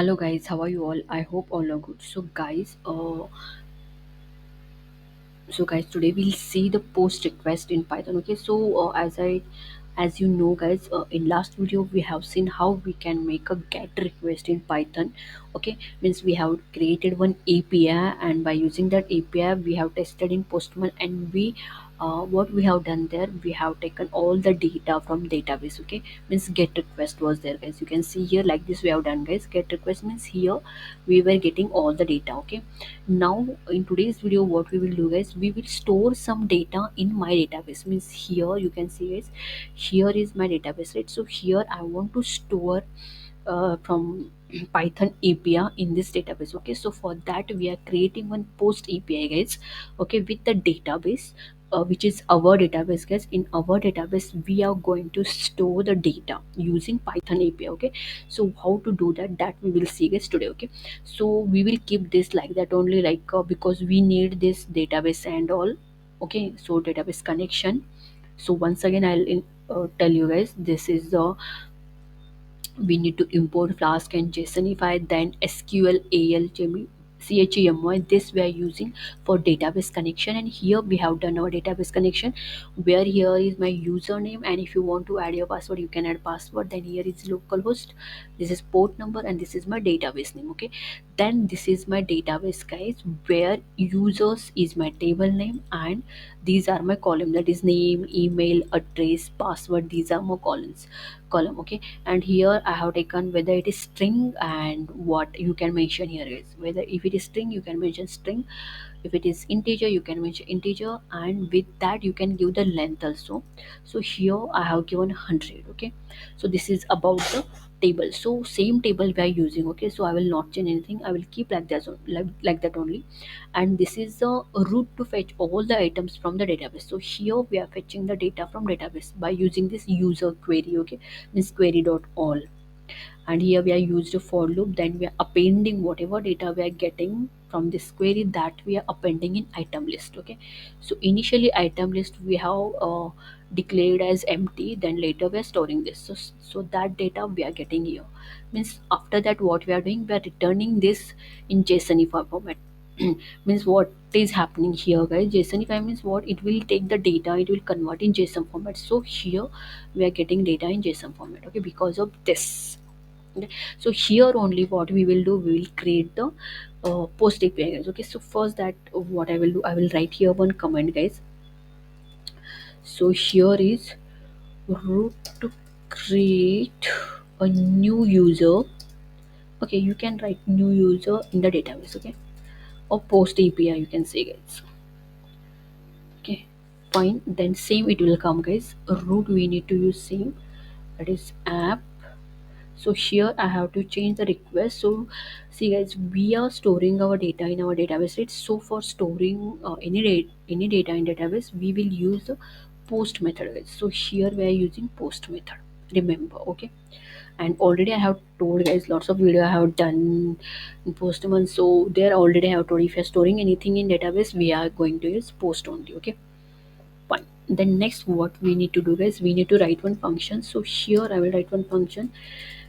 Hello guys, how are you all? I hope all are good. So guys, today we'll see the post request in Python. Okay, as you know, guys, in last video we have seen how we can make a GET request in Python. Okay, means we have created one API, and by using that API we have tested in Postman, and we what we have done there, we have taken all the data from database. Okay, means GET request was there, guys. You can see here like this we have done, guys. GET request means here we were getting all the data. Okay, now in today's video what we will do, guys, we will store some data in my database. Means here you can see, guys, here is my database, right? So here I want to store from Python API in this database. Okay, so for that we are creating one post API, guys. Okay, with the database, which is our database, guys. In our database we are going to store the data using Python API. Okay, so how to do that, that we will see, guys, today. Okay, so we will keep this like that only, like because we need this database and all. Okay, so database connection. So once again tell you, guys, this is the we need to import Flask and JSONify, then SQLAlchemy CHEMY. This we are using for database connection, and here we have done our database connection, where here is my username, and if you want to add your password you can add password. Then here is localhost, this is port number, and this is my database name. Okay, then this is my database, guys, where users is my table name, and these are my column, that is name, email, address, password. These are my column. Okay, and here I have taken whether it is string, and what you can mention here is whether if it is string you can mention string, if it is integer you can mention integer, and with that you can give the length also. So here I have given 100. Okay, so this is about the table. So same table we are using. Okay, so I will not change anything, I will keep like that, like that only. And this is the route to fetch all the items from the database. So here we are fetching the data from database by using this user query. Okay, this query dot all, and here we are used a for loop. Then we are appending whatever data we are getting from this query, that we are appending in item list. Okay, so initially item list we have declared as empty, then later we are storing this. So that data we are getting here. Means after that what we are doing, we are returning this in JSONify format. Means what is happening here, guys, JSONify means what, it will take the data, it will convert in JSON format. So here we are getting data in JSON format. Okay, because of this. Okay, so here only what we will do, we will create the post API, guys. Okay, so first that what I will do, I will write here one comment, guys. So here is root to create a new user. Okay, you can write new user in the database. Okay, or post API you can say, guys. Okay, fine, then same it will come, guys. Root we need to use same, that is app. So here I have to change the request. So see, guys, we are storing our data in our database, right? So for storing any data in database we will use the post method, guys. So here we are using post method, remember. Okay, and already I have told, guys, lots of video I have done in Postman. So there already I have told, if you're storing anything in database we are going to use post only. Okay, fine. Then next what we need to do, guys, we need to write one function. So here I will write one function,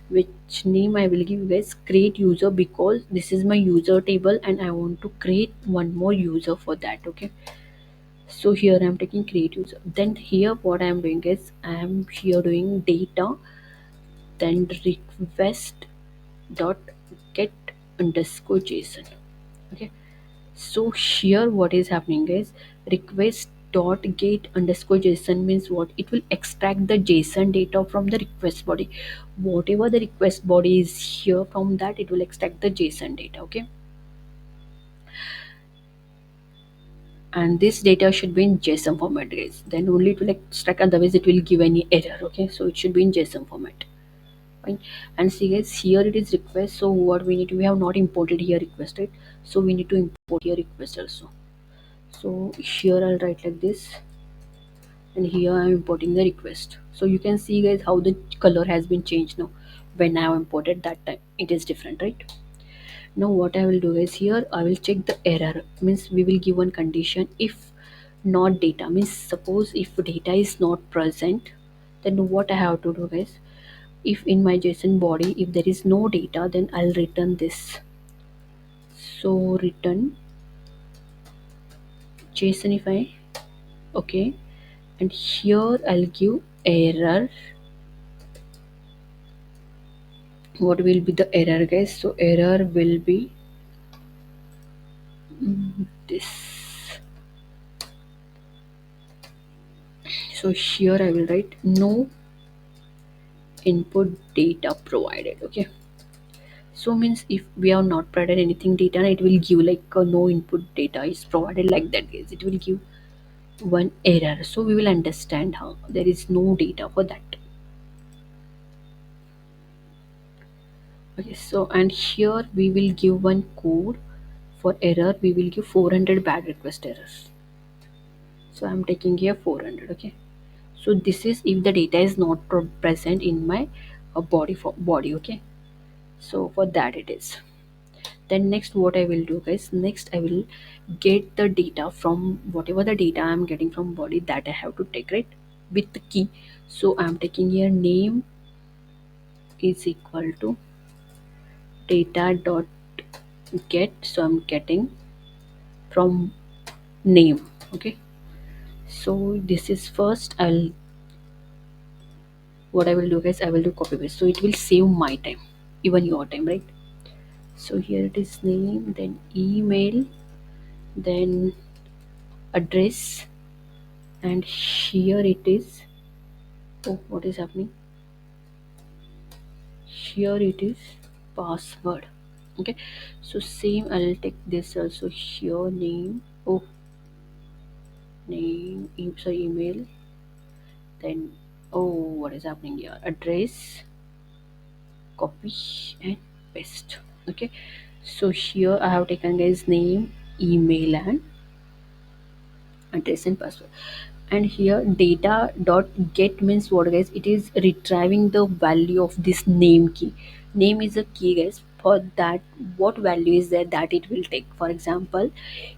which name I will give you, guys, create user, because this is my user table and I want to create one more user for that. Okay, so here I'm taking create user. Then here what I'm doing is I'm here doing data, then request dot get underscore JSON. Okay, so here what is happening is request dot get underscore JSON means what, it will extract the JSON data from the request body. Whatever the request body is here, from that it will extract the JSON data. Okay, and this data should be in JSON format, guys. Then only it will extract, otherwise it will give any error. Okay, so it should be in JSON format. Fine. And see, guys, here it is request. So what we need to, we have not imported here request, right? So we need to import here request also. So here I'll write like this, and here I'm importing the request. So you can see, guys, how the color has been changed now. When I have imported that time it is different, right? Now what I will do is here I will check the error. Means we will give one condition, if not data, means suppose if data is not present, then what I have to do, guys, if in my JSON body if there is no data, then I'll return this. So return JSONify. Okay, and here I'll give error. What will be the error, guys? So error will be this. So here I will write no input data provided. Okay, so means if we have not provided anything data, it will give like no input data is provided, like that, guys. It will give one error, so we will understand how there is no data for that. Okay, so and here we will give one code for error. We will give 400 bad request errors. So I'm taking here 400. Okay, so this is if the data is not present in my body for body. Okay, so for that it is. Then next what I will do, guys, next I will get the data from whatever the data I'm getting from body, that I have to take, right, with the key. So I'm taking here name is equal to data dot get. So I'm getting from name. Okay, so this is first. I'll What I will do, guys, I will do copy paste, so it will save my time, even your time, right? So here it is name, then email, then address, and here it is. Oh, what is happening? Here it is password. Okay, so same I'll take this also here name. Oh, name, sorry, email, then oh, what is happening here? Address, copy and paste. Okay, so here I have taken guys name, email and address and password. And here data dot get means what, guys? It is retrieving the value of this name key. Name is a key, guys. For that, what value is there that it will take? For example,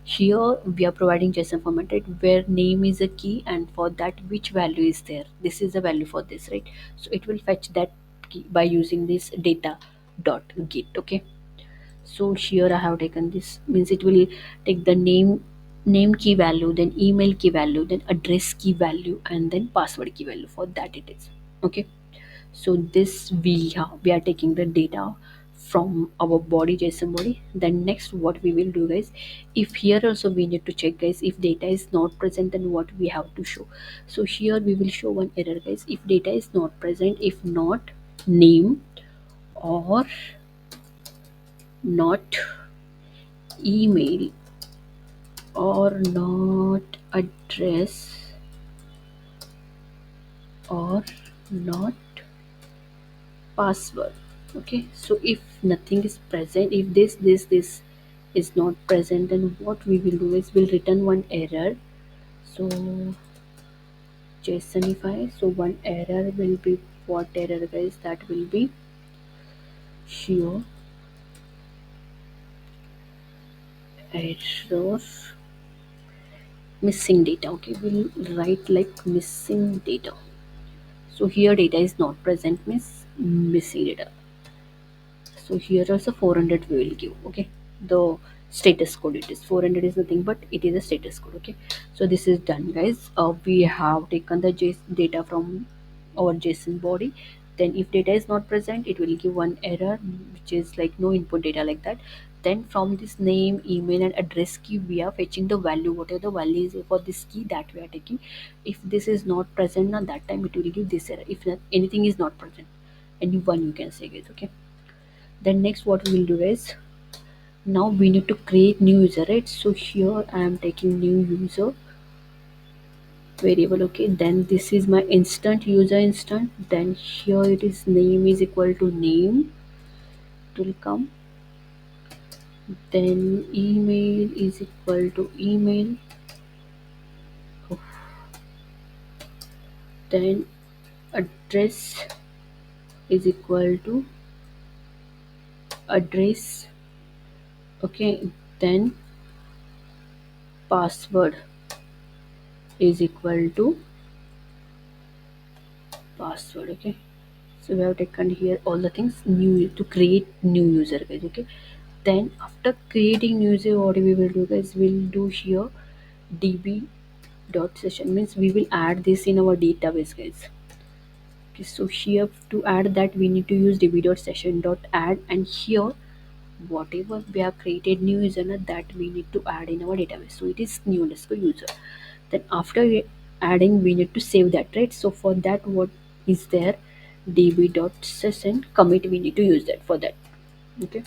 here we are providing JSON formatted where name is a key, and for that which value is there, this is the value for this, right? So it will fetch that key by using this data dot get. Okay, so here I have taken this, means it will take the name key value, then email key value, then address key value, and then password key value. For that it is. Okay, so this we are taking the data from our body, JSON body. Then next what we will do, guys, if here also we need to check, guys, if data is not present, then what we have to show. So here we will show one error, guys, if data is not present, if not name or not email or not address or not password. Okay, so if nothing is present, if this is not present, then what we will do is we'll return one error. So JSONify, so one error will be, what error, guys? That will be show error missing data. Okay, we'll write like missing data. So here data is not present means missing data. So here also 400 we will give. Okay, the status code, it is 400 is nothing but it is a status code. Okay, so this is done, guys. We have taken the data from our JSON body. Then if data is not present, it will give one error which is like no input data, like that. Then from this name, email and address key, we are fetching the value, whatever the value is for this key that we are taking. If this is not present, now that time it will give this error. If not, anything is not present, any one you can say, guys. Okay, then next what we will do is, now we need to create new user, right? So here I am taking new user variable. Okay, then this is my instant user instant. Then here it is name is equal to name, it will come. Then email is equal to email. Then address is equal to address. Okay, then password is equal to password. Okay, So we have taken here all the things new to create new user, guys. Okay, then after creating new user, what we will do, guys, we'll do here db dot session, means we will add this in our database, guys. Okay, so here to add that we need to use db dot session dot add, and here whatever we have created new user na, that we need to add in our database. So it is new underscore user. Then after adding, we need to save that, right? So for that, what is there, db dot session commit, we need to use that for that. Okay,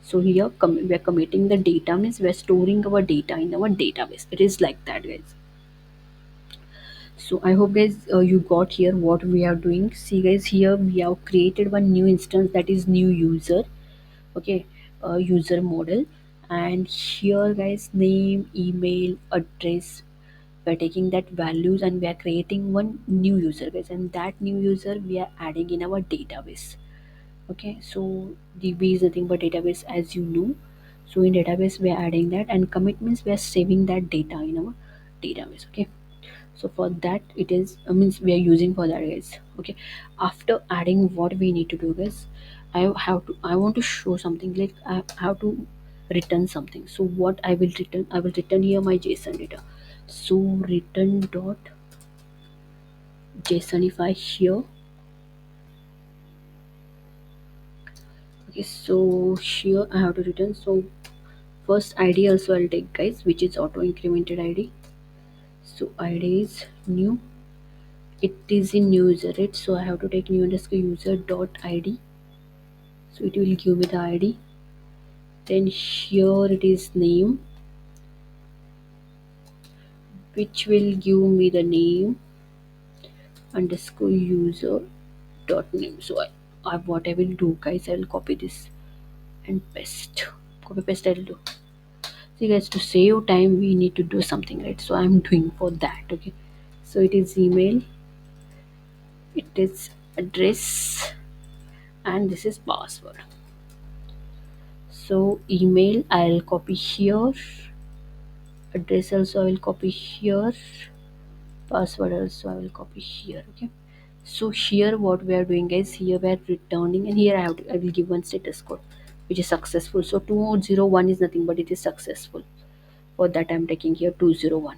so here we are committing the data, means we are storing our data in our database. It is like that, guys. So I hope, guys, you got here what we are doing. See, guys, here we have created one new instance, that is new user. Okay, user model. And here, guys, name, email, address, we're taking that values and we are creating one new user, guys, and that new user we are adding in our database. Okay, so db is nothing but database, as you know. So in database we are adding that, and commit means we are saving that data in our database. Okay, so for that it is means we are using for that, guys. Okay, after adding, what we need to do, guys, I want to show something, like I have to return something. So what I will return, I will return here my json data. So return dot jsonify here. Okay, so here I have to return. So first id also I'll take, guys, which is auto incremented id. So id is new, it is in new user, right? So I have to take new underscore user dot id. So it will give me the id. Then here it is name, which will give me the name underscore user dot name. So what I will do, guys, I will copy this and paste. Copy paste I'll do. See, guys, to save time we need to do something, right? So I'm doing for that. Okay, so it is email, it is address, and this is password. So email I'll copy here, address also I will copy here, password also I will copy here. Okay, so here what we are doing, guys, here we are returning, and here I will give one status code which is successful. So 201 is nothing but it is successful. For that I'm taking here 201.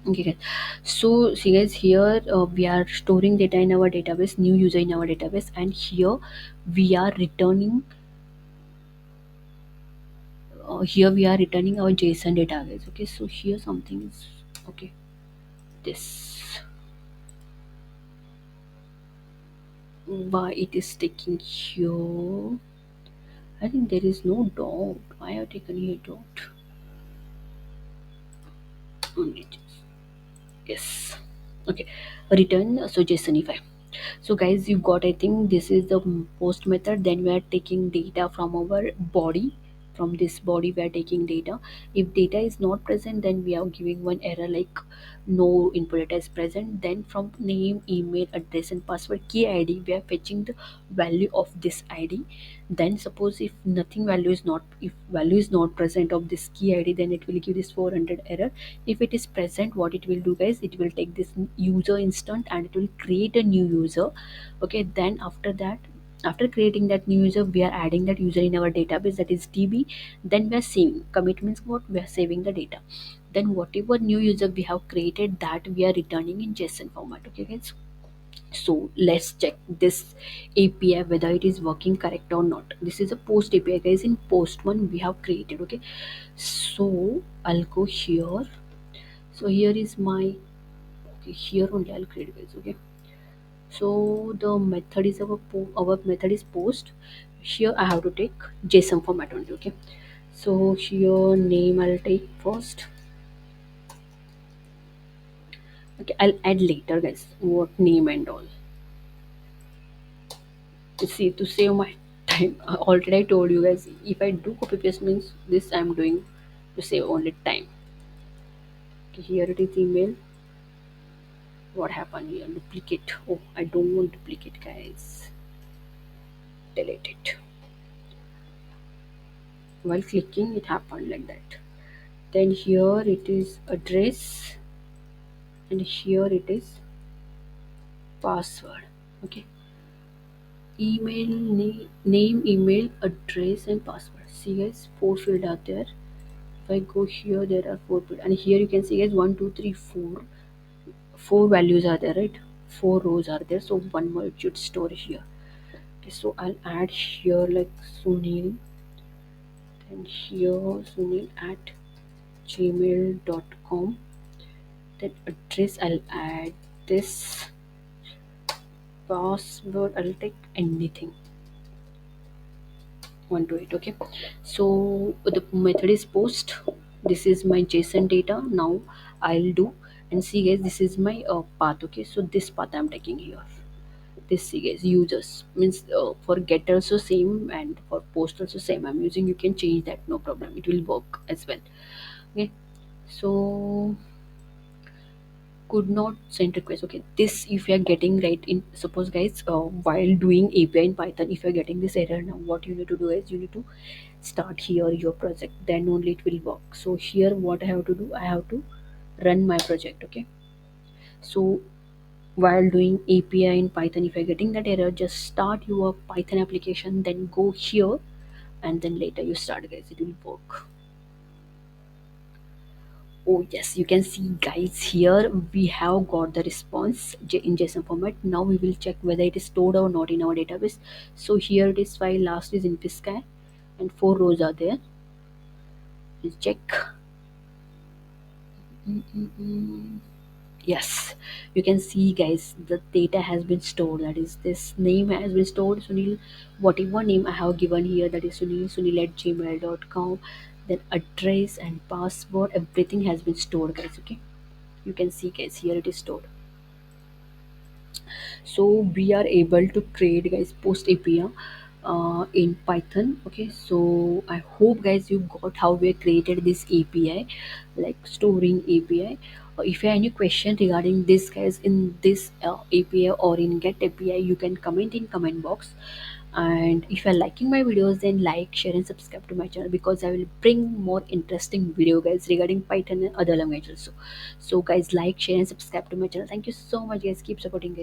Okay, guys. So see, guys, here we are storing data in our database, new user in our database, and here we are returning. Here we are returning our JSON data, guys. Okay, so here something is okay. This, why it is taking here? I think there is no dot. Why have taken here dot? Only yes. Okay, return. So JSONify. So guys, you got, I think this is the post method. Then we are taking data from our body. From this body we are taking data. If data is not present, then we are giving one error like no input data is present. Then from name, email, address, and password key id, we are fetching the value of this id. Then suppose if nothing value is not, if value is not present of this key id, then it will give this 400 error. If it is present, what it will do, guys, it will take this user instant and it will create a new user. Okay, then after that, after creating that new user, we are adding that user in our database, that is db. Then we are saving, commit means what, we are saving the data. Then whatever new user we have created, that we are returning in json format. Okay, guys, so let's check this api whether it is working correct or not. This is a post api, guys. In post one we have created. Okay, so I'll go here. So here is my, okay, here only I'll create, guys. Okay, so the method is our method is post. Here I have to take json format only. Okay, so here name I'll take first. Okay, I'll add later, guys, what name and all. To see, to save my time, already I told you, guys, if I do copy paste means this I'm doing to save only time. Okay, here it is email. What happened here, duplicate? Oh, I don't want duplicate, guys. Delete it. While clicking it happened like that. Then here it is address, and here it is password. Okay, name, email, address, and password. See guys, four fields are there. If I go here, there are four fields, and here you can see guys, one, two, three, four. Four values are there, right? Four rows are there, so one more it should store here. Okay, so I'll add here like Sunil, and here Sunil at gmail.com. Then address I'll add this, password I'll take anything, 1 to 8. Okay, so the method is post. This is my JSON data. Now I'll do, and see guys, this is my path. Okay, so this path I'm taking here. This, see guys, users means for get also same, and for post also same I'm using. You can change that, no problem, it will work as well. Okay, so could not send request. Okay, this if you are getting right in, suppose guys, while doing API in Python, if you are getting this error, now what you need to do is you need to start here your project, then only it will work. So here what I have to do, I have to run my project. Okay, so while doing API in Python, if you're getting that error, just start your Python application, then go here, and then later you start guys, it will work. Oh yes, you can see guys, here we have got the response in JSON format. Now we will check whether it is stored or not in our database. So here it is, file last is in Piscay, and four rows are there. Let's check. Mm-mm-mm. Yes, you can see guys, the data has been stored, that is this name has been stored, Sunil, whatever name I have given here, that is Sunil at gmail.com. Then address and password, everything has been stored guys. Okay, you can see guys, here it is stored. So we are able to create guys post API in Python. Okay, so I hope guys you got how we created this API, like storing API. If you have any question regarding this guys, in this API or in get API, you can comment in comment box. And if you are liking my videos, then like, share, and subscribe to my channel, because I will bring more interesting video guys regarding Python and other languages also. So guys, like, share, and subscribe to my channel. Thank you so much guys, keep supporting guys.